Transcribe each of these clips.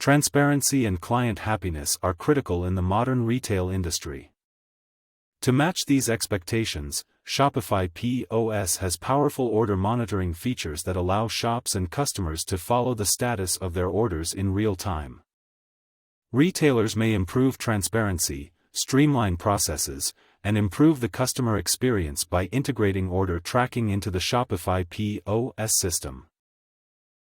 Transparency and client happiness are critical in the modern retail industry. To match these expectations, Shopify POS has powerful order monitoring features that allow shops and customers to follow the status of their orders in real time. Retailers may improve transparency, streamline processes, and improve the customer experience by integrating order tracking into the Shopify POS system.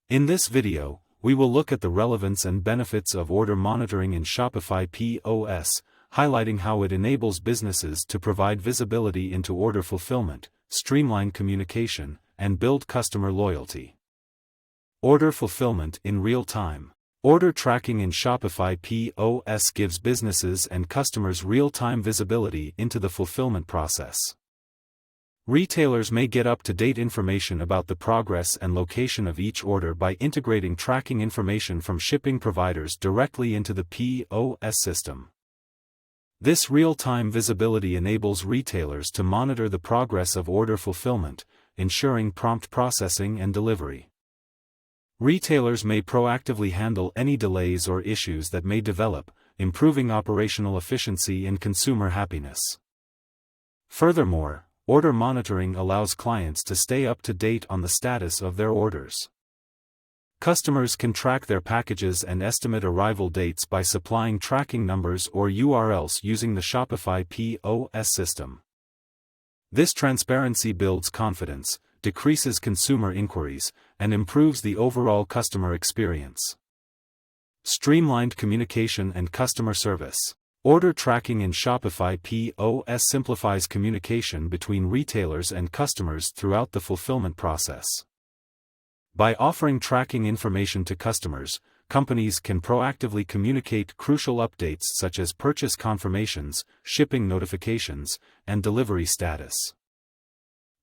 In this video, we will look at the relevance and benefits of order monitoring in Shopify POS, highlighting how it enables businesses to provide visibility into order fulfillment, streamline communication, and build customer loyalty. Order fulfillment in real time. Order tracking in Shopify POS gives businesses and customers real-time visibility into the fulfillment process. Retailers may get up-to-date information about the progress and location of each order by integrating tracking information from shipping providers directly into the POS system. This real-time visibility enables retailers to monitor the progress of order fulfillment, ensuring prompt processing and delivery. Retailers may proactively handle any delays or issues that may develop, improving operational efficiency and consumer happiness. Furthermore, order monitoring allows clients to stay up to date on the status of their orders. Customers can track their packages and estimate arrival dates by supplying tracking numbers or URLs using the Shopify POS system. This transparency builds confidence, decreases consumer inquiries, and improves the overall customer experience. Streamlined communication and customer service. Order tracking in Shopify POS simplifies communication between retailers and customers throughout the fulfillment process. By offering tracking information to customers, companies can proactively communicate crucial updates such as purchase confirmations, shipping notifications, and delivery status.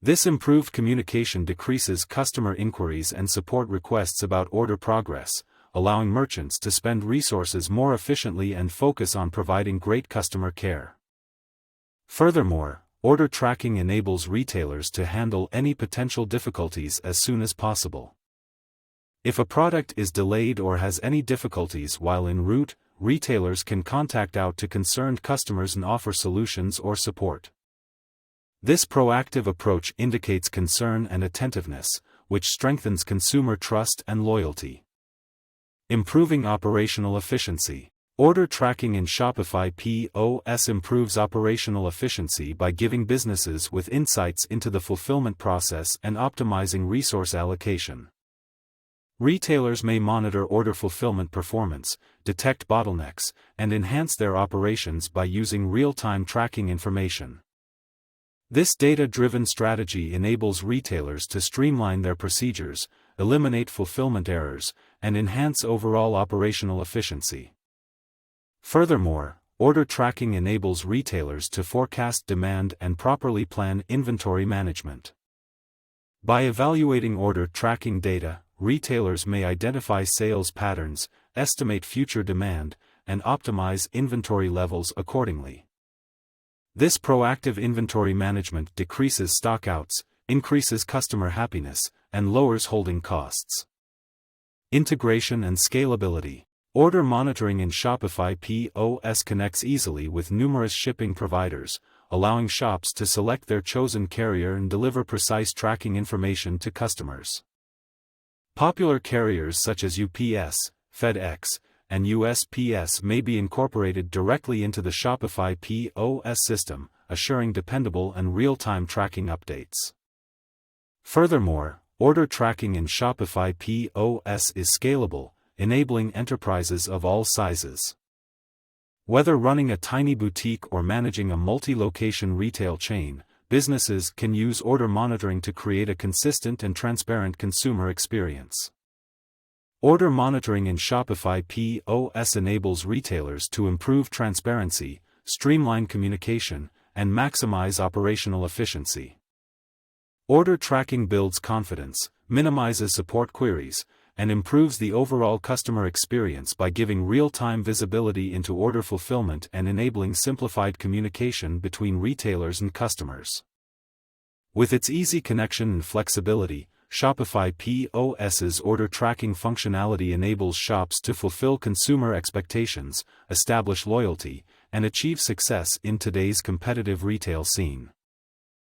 This improved communication decreases customer inquiries and support requests about order progress, allowing merchants to spend resources more efficiently and focus on providing great customer care. Furthermore, order tracking enables retailers to handle any potential difficulties as soon as possible. If a product is delayed or has any difficulties while en route, retailers can contact out to concerned customers and offer solutions or support. This proactive approach indicates concern and attentiveness, which strengthens consumer trust and loyalty. Improving operational efficiency. Order tracking in Shopify POS improves operational efficiency by giving businesses with insights into the fulfillment process and optimizing resource allocation. Retailers may monitor order fulfillment performance, detect bottlenecks, and enhance their operations by using real-time tracking information. This data-driven strategy enables retailers to streamline their procedures, eliminate fulfillment errors, and enhance overall operational efficiency. Furthermore, order tracking enables retailers to forecast demand and properly plan inventory management. By evaluating order tracking data, retailers may identify sales patterns, estimate future demand, and optimize inventory levels accordingly. This proactive inventory management decreases stockouts, increases customer happiness, and lowers holding costs. Integration and scalability. Order monitoring in Shopify POS connects easily with numerous shipping providers, allowing shops to select their chosen carrier and deliver precise tracking information to customers. Popular carriers such as UPS, FedEx, and USPS may be incorporated directly into the Shopify POS system, assuring dependable and real-time tracking updates. Furthermore, order tracking in Shopify POS is scalable, enabling enterprises of all sizes. Whether running a tiny boutique or managing a multi-location retail chain, businesses can use order monitoring to create a consistent and transparent consumer experience. Order monitoring in Shopify POS enables retailers to improve transparency, streamline communication, and maximize operational efficiency. Order tracking builds confidence, minimizes support queries, and improves the overall customer experience by giving real-time visibility into order fulfillment and enabling simplified communication between retailers and customers. With its easy connection and flexibility, Shopify POS's order tracking functionality enables shops to fulfill consumer expectations, establish loyalty, and achieve success in today's competitive retail scene.